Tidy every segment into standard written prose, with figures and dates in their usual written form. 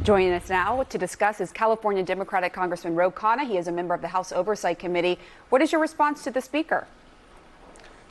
Joining us now to discuss is California Democratic Congressman Khanna. He is a member of the House Oversight Committee. What is your response to the Speaker?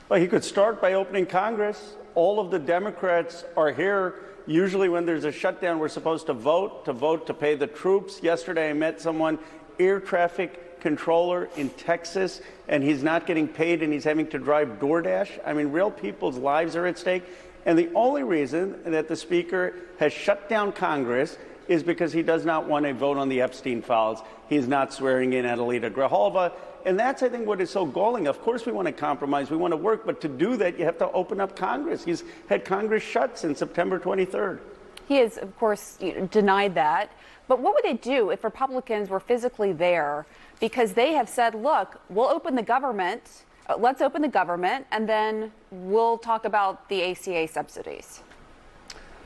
Well, he could start by opening Congress. All of the Democrats are here. Usually when there's a shutdown, we're supposed to vote to pay the troops. Yesterday, I met someone, air traffic controller in Texas, and he's not getting paid and he's having to drive DoorDash. I mean, real people's lives are at stake. And the only reason that the Speaker has shut down Congress is because he does not want a vote on the Epstein files. He's not swearing in Adelita Grijalva. And that's, I think, what is so galling. Of course we want to compromise, we want to work, but to do that, you have to open up Congress. He's had Congress shut since September 23rd. He has, of course, denied that. But what would it do if Republicans were physically there? Because they have said, look, we'll open the government, let's open the government, and then we'll talk about the ACA subsidies.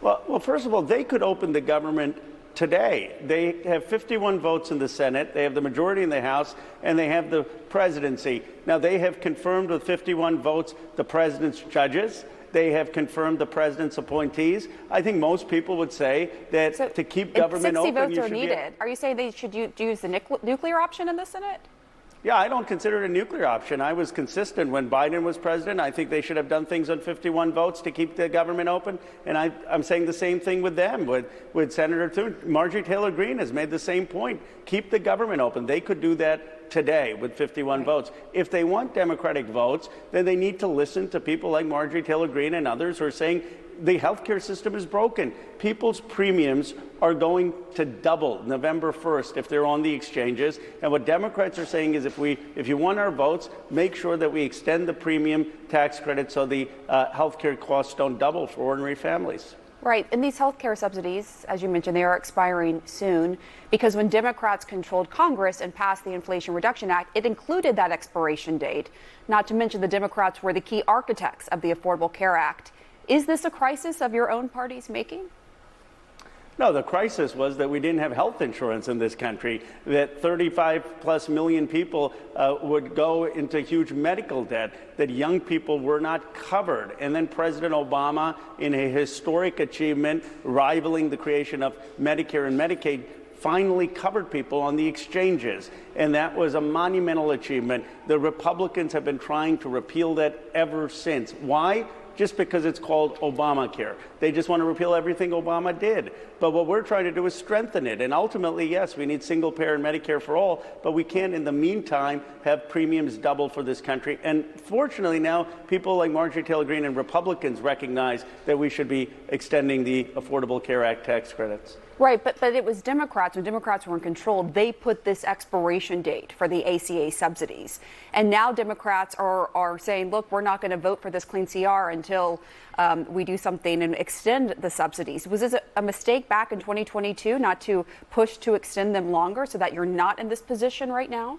Well, first of all, they could open the government today. They have 51 votes in the Senate, they have the majority in the House, and they have the presidency. Now, they have confirmed with 51 votes the president's judges. They have confirmed the president's appointees. I think most people would say that to keep government open, 60 votes are needed. Are you saying they should use the nuclear option in the Senate? Yeah, I don't consider it a nuclear option. I was consistent when Biden was president. I think they should have done things on 51 votes to keep the government open. And I'm saying the same thing with them, with Senator Thune. Marjorie Taylor Greene has made the same point. Keep the government open. They could do that today with 51 votes. If they want Democratic votes, then they need to listen to people like Marjorie Taylor Greene and others who are saying the healthcare system is broken. People's premiums are going to double November 1st if they're on the exchanges. And what Democrats are saying is if you want our votes, make sure that we extend the premium tax credit so the healthcare costs don't double for ordinary families. Right. And these healthcare subsidies, as you mentioned, they are expiring soon because when Democrats controlled Congress and passed the Inflation Reduction Act, it included that expiration date. Not to mention the Democrats were the key architects of the Affordable Care Act. Is this a crisis of your own party's making? No, the crisis was that we didn't have health insurance in this country, that 35+ million people would go into huge medical debt, that young people were not covered. And then President Obama, in a historic achievement rivaling the creation of Medicare and Medicaid, finally covered people on the exchanges. And that was a monumental achievement. The Republicans have been trying to repeal that ever since. Why? Just because it's called Obamacare. They just want to repeal everything Obama did. But what we're trying to do is strengthen it. And ultimately, yes, we need single payer and Medicare for all, but we can't in the meantime have premiums double for this country. And fortunately now, people like Marjorie Taylor Greene and Republicans recognize that we should be extending the Affordable Care Act tax credits. Right, but it was Democrats. When Democrats were in control, they put this expiration date for the ACA subsidies. And now Democrats are saying, look, we're not going to vote for this clean CR until we do something and extend the subsidies. Was this a mistake back in 2022 not to push to extend them longer so that you're not in this position right now?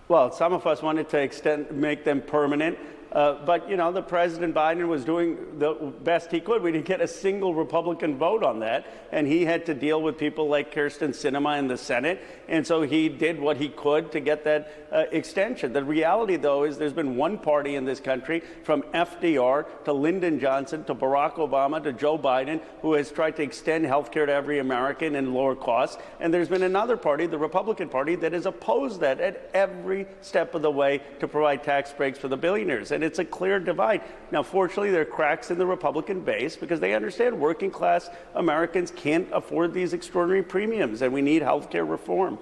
Well, some of us wanted to make them permanent. But, you know, the President Biden was doing the best he could. We didn't get a single Republican vote on that. And he had to deal with people like Kyrsten Sinema in the Senate. And so he did what he could to get that extension. The reality, though, is there's been one party in this country, from FDR to Lyndon Johnson to Barack Obama to Joe Biden, who has tried to extend health care to every American and lower costs. And there's been another party, the Republican Party, that has opposed that at every step of the way to provide tax breaks for the billionaires. And it's a clear divide. Now, fortunately, there are cracks in the Republican base because they understand working class Americans can't afford these extraordinary premiums, and we need health care reform.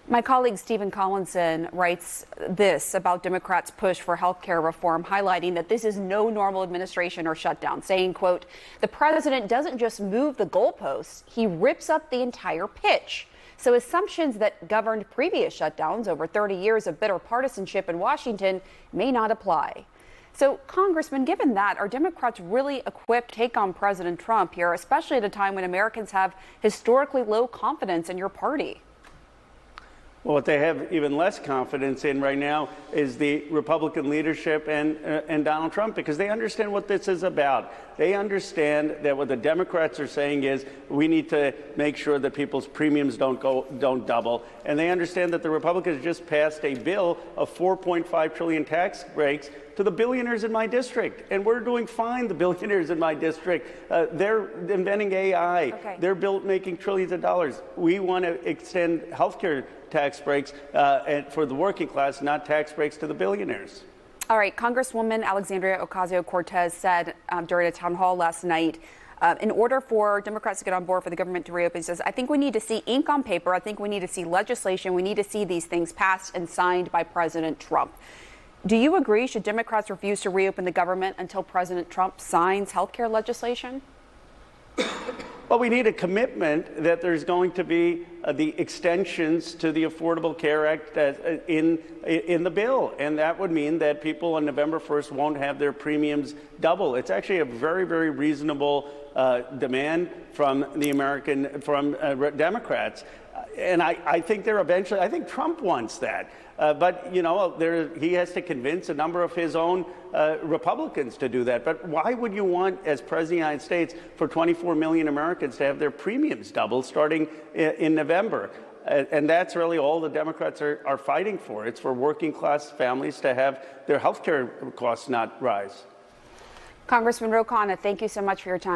My colleague Stephen Collinson writes this about Democrats' push for health care reform, highlighting that this is no normal administration or shutdown, saying, quote, the president doesn't just move the goalposts, he rips up the entire pitch. So assumptions that governed previous shutdowns over 30 years of bitter partisanship in Washington may not apply. So, Congressman, given that, are Democrats really equipped to take on President Trump here, especially at a time when Americans have historically low confidence in your party? Well, what they have even less confidence in right now is the Republican leadership and Donald Trump, because they understand what this is about. They understand that what the Democrats are saying is we need to make sure that people's premiums don't double. And they understand that the Republicans just passed a bill of 4.5 trillion tax breaks to the billionaires in my district. And we're doing fine, the billionaires in my district. They're inventing AI. Okay. They're making trillions of dollars. We want to extend healthcare tax breaks for the working class, not tax breaks to the billionaires. All right, Congresswoman Alexandria Ocasio-Cortez said during a town hall last night, in order for Democrats to get on board for the government to reopen, says, I think we need to see ink on paper. I think we need to see legislation. We need to see these things passed and signed by President Trump. Do you agree? Should Democrats refuse to reopen the government until President Trump signs health care legislation? Well, we need a commitment that there's going to be the extensions to the Affordable Care Act in the bill. And that would mean that people on November 1st won't have their premiums double. It's actually a very, very reasonable demand from Democrats. And I think I think Trump wants that. But, you know, he has to convince a number of his own Republicans to do that. But why would you want, as President of the United States, for 24 million Americans to have their premiums double starting in November? And that's really all the Democrats are fighting for. It's for working class families to have their health care costs not rise. Congressman Khanna, thank you so much for your time.